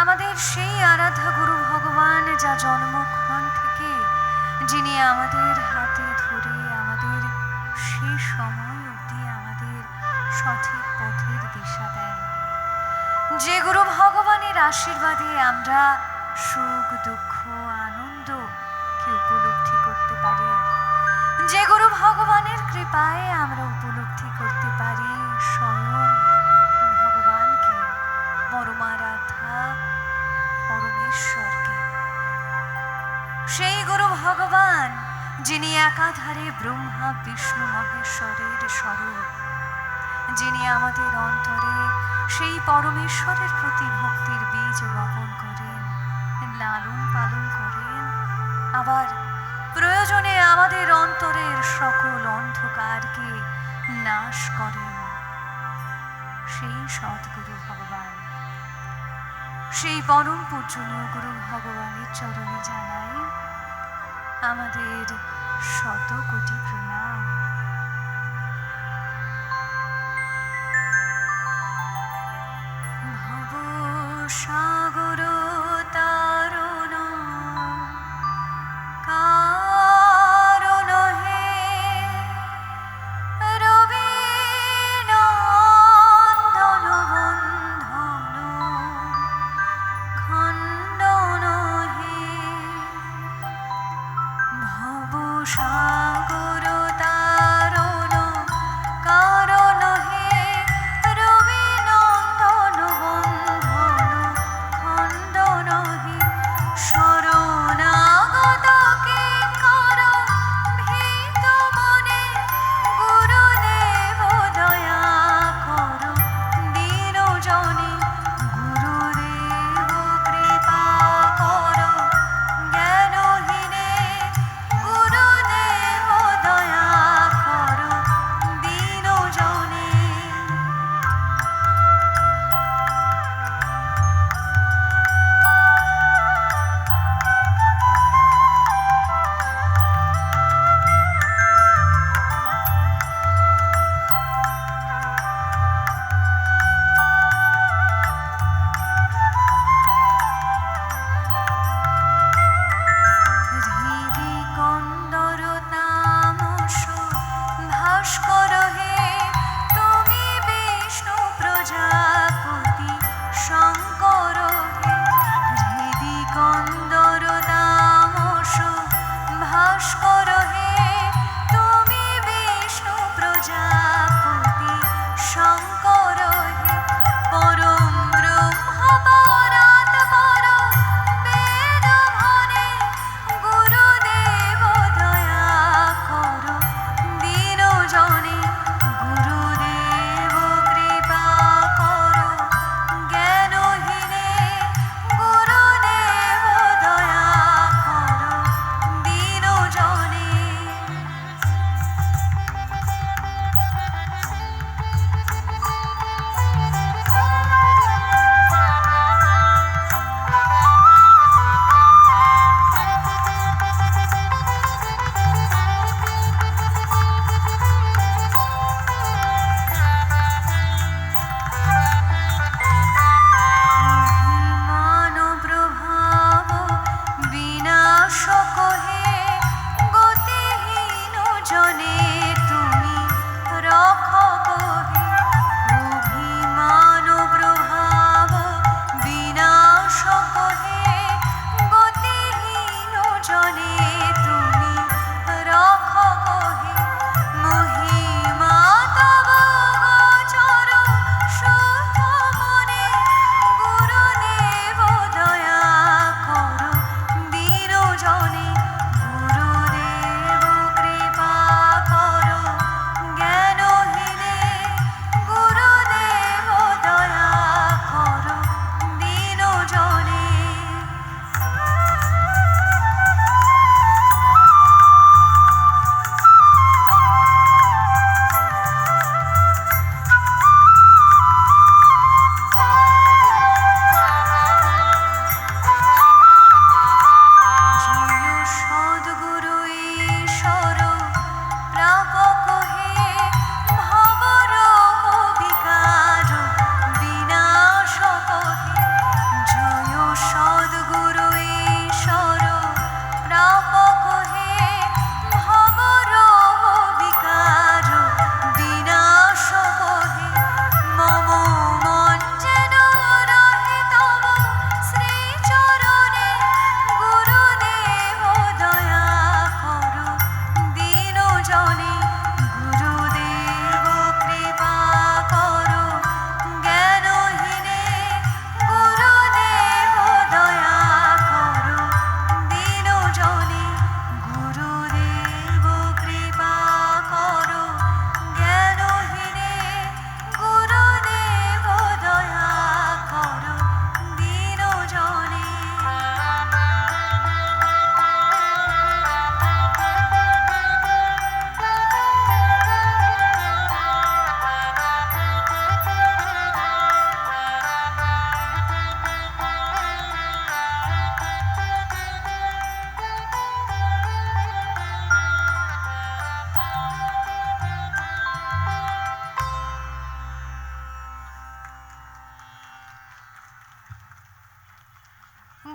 আমাদের সেই আরাধ্যা গুরু ভগবান, যা জন্মক্ষণ থেকে যিনি আমাদের হাতে ধরে আমাদের সেই সময় অবধি আমাদের সঠিক পথের দিশা দেন, যে গুরু ভগবানের আশীর্বাদে আমরা সুখ দুঃখ আনন্দকে উপলব্ধি করতে পারি, যে গুরু ভগবানের কৃপায় আমরা উপলব্ধি করতে পারি স্বয়ং ভগবানকে, পরমারাধ্যা পরমেশ্বরকে। সেই গুরু ভগবান যিনি একাধারে ব্রহ্মা বিষ্ণু মহেশ্বরের স্বরূপ, যিনি আমাদের অন্তরে সেই পরমেশ্বরের প্রতি ভক্তির বীজ বপন করেন, লালন পালন করেন, আবার প্রয়োজনে আমাদের অন্তরের সকল অন্ধকারকে নাশ করেন, সেই সদ্গুরু ভগবান, সেই পরম পূজনীয় গুরু ভগবানের চরণে জানাই আমাদের শত কোটি প্রণাম। ভব সাগর তারণ কারণ হে রবি নন্দন বন্ধন খণ্ডন হে ভব সাগর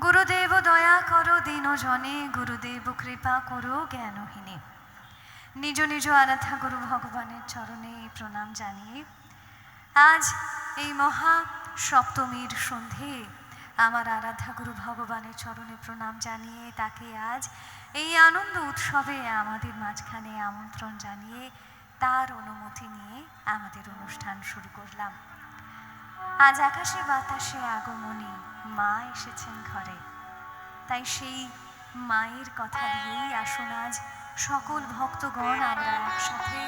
গুরুদেব দয়া করো দীনজনে, গুরুদেব কৃপা করো জ্ঞানহীনে। নিজ নিজ আরাধ্যা গুরু ভগবানের চরণে প্রণাম জানিয়ে আজ এই মহা সপ্তমীর সন্ধে আমার আরাধ্যা গুরু ভগবানের চরণে প্রণাম জানিয়ে তাকে আজ এই আনন্দ উৎসবে আমাদের মাঝখানে আমন্ত্রণ জানিয়ে তার অনুমতি নিয়ে আমাদের অনুষ্ঠান শুরু করলাম। আজ আকাশে বাতাসে আগমনী, মা এসেছেন ঘরে। তাই সেই মায়ের কথা দিয়েই আসুন আজ সকল ভক্তগণ আমরা একসাথে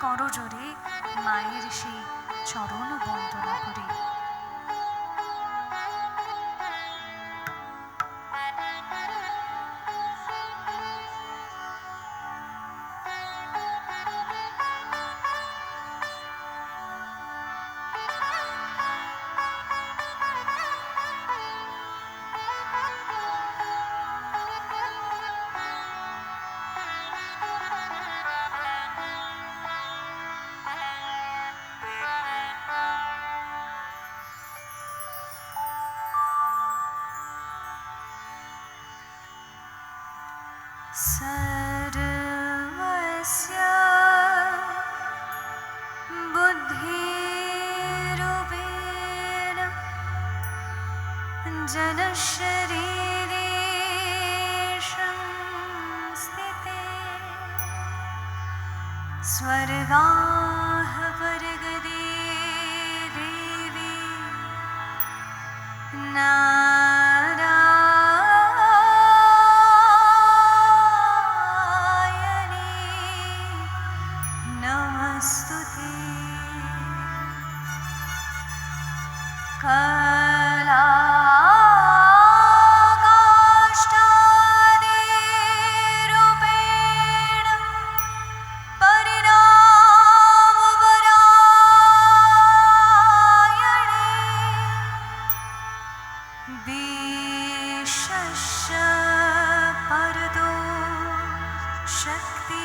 করজোড়ে মায়ের সেই চরণ বন্দনা করি। सर्वस्य बुद्धिरूपेण जनशरीरे संस्थिते स्वर्गाः वर्गदे देवी कलाकाष्ठादिरूपेण परिणामपरायणे विशस्य परतो शक्ति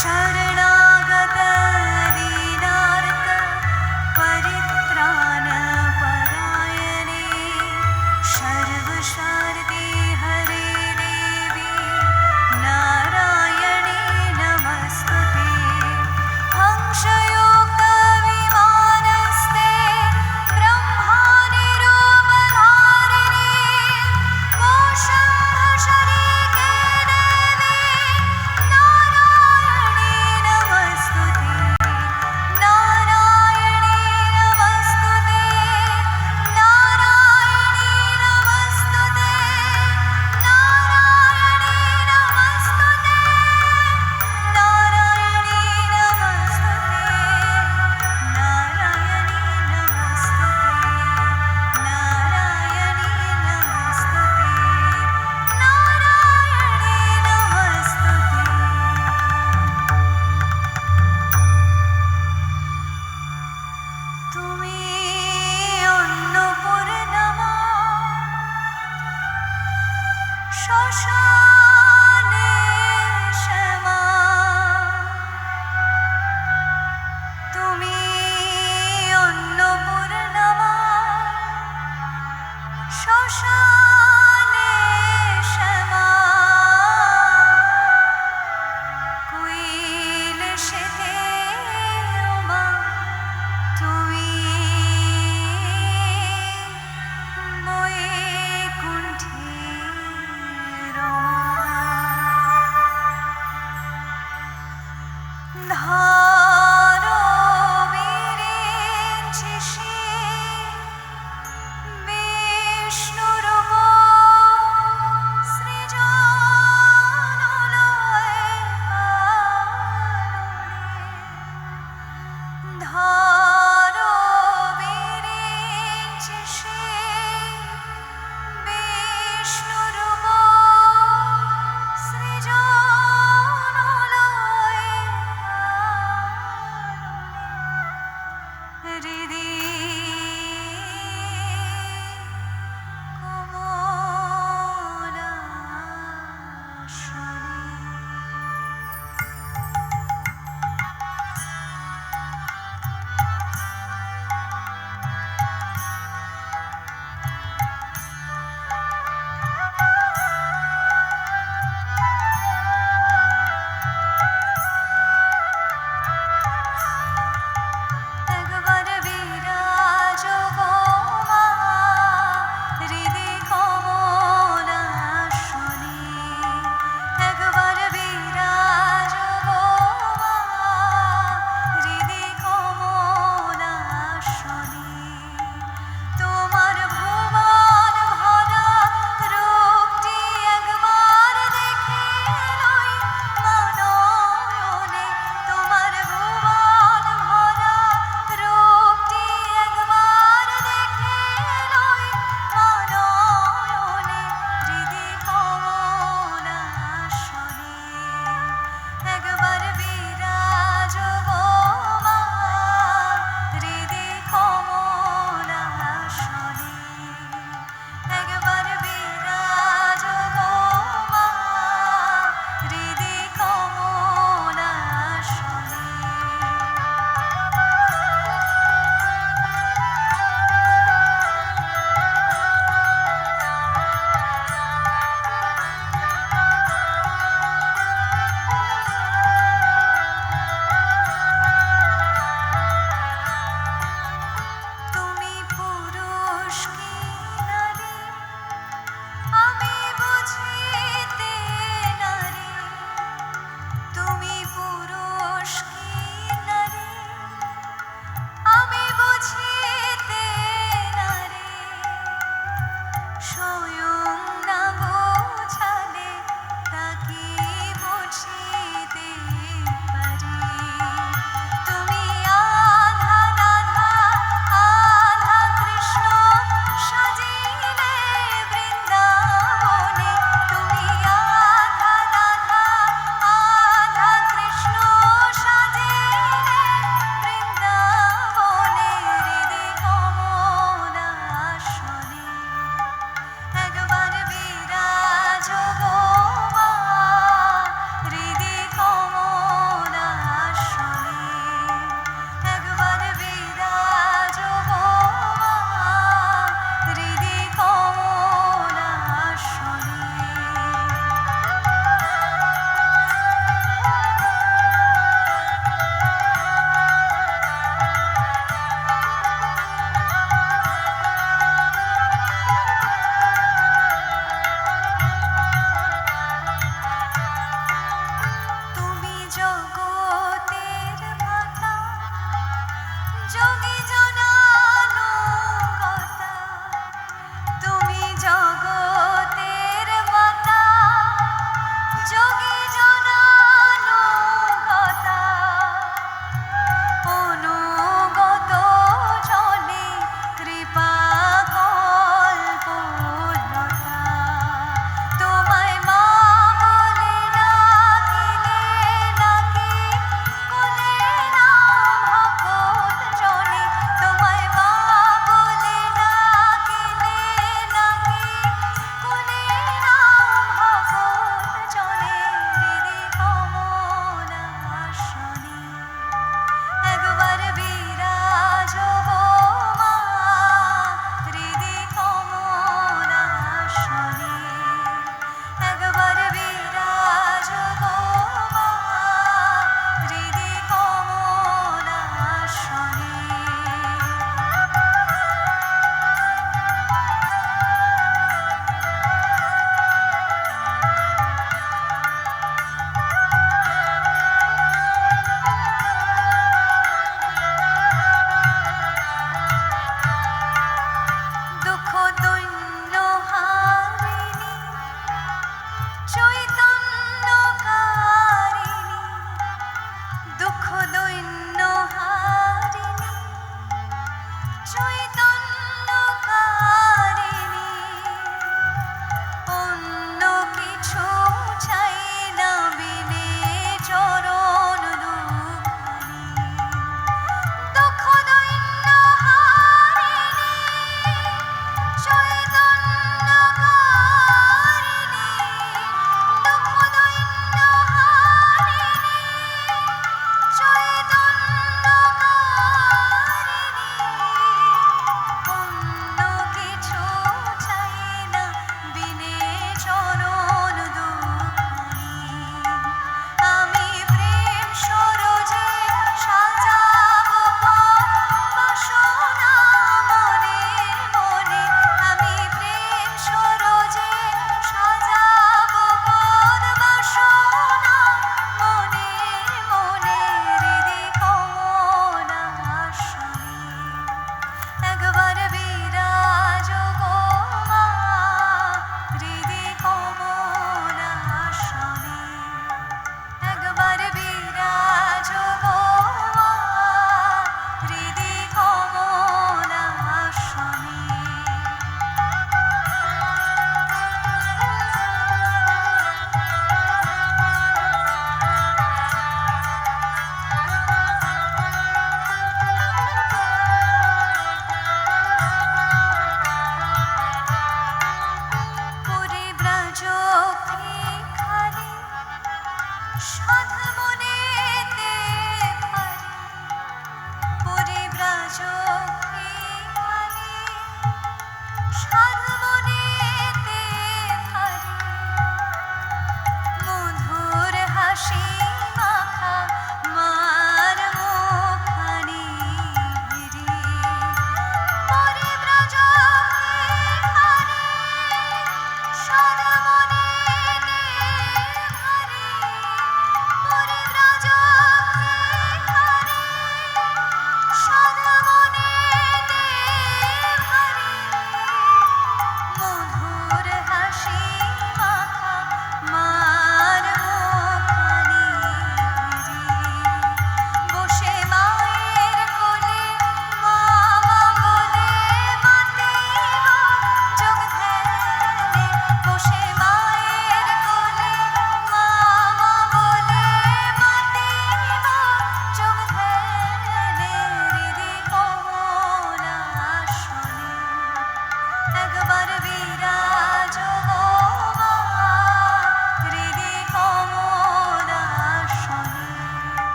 शरणागत ধরো বিরিঞ্চি শিব বিষ্ণুরূপ সৃজনলয়ে পালনে। ধরো বিরিঞ্চি শিব বিষ্ণুরূপ সৃজনলয়ে পালনে।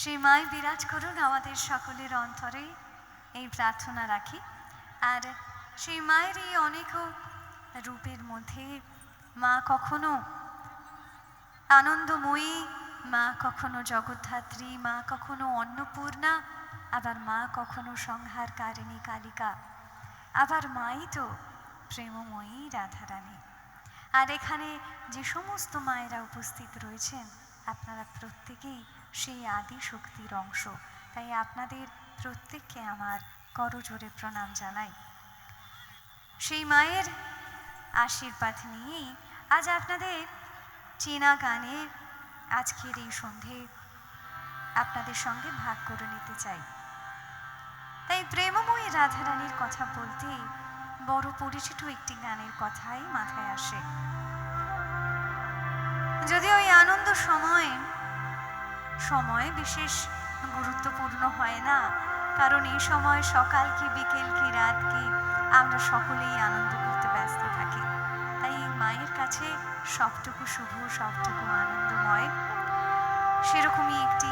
সেই মাই বিরাজ করুন আমাদের সকলের অন্তরে, এই প্রার্থনা রাখি। আর সেই মায়ের এই অনেক রূপের মধ্যে মা কখনো আনন্দময়ী, মা কখনো জগদ্ধাত্রী, মা কখনো অন্নপূর্ণা, আবার মা কখনো সংহারকারিণী কালিকা, আবার মাই তো প্রেমময়ী রাধারানী। আর এখানে যে সমস্ত মায়েরা উপস্থিত রয়েছেন আপনারা প্রত্যেকেই সেই আদি শক্তির অংশ, তাই আপনাদের প্রত্যেককে আমার করজোড়ে প্রণাম জানাই। সেই মায়ের আশীর্বাদ নিয়েই আজ আপনাদের চেনা গানের আজকের এই সন্ধে আপনাদের সঙ্গে ভাগ করে নিতে চাই। তাই প্রেমময়ী রাধারানীর কথা বলতে বড় পরিচিত একটি গানের কথাই মাথায় আসে। যদিও এই আনন্দ সময় বিশেষ গুরুত্বপূর্ণ হয় না, কারণ এই সময় সকাল কি বিকেল কি রাত কি আমরা সকলেই আনন্দ করতে ব্যস্ত থাকি। তাই মায়ের কাছে সবটুকু শুভ, সবটুকু আনন্দময়, সেরকমই একটি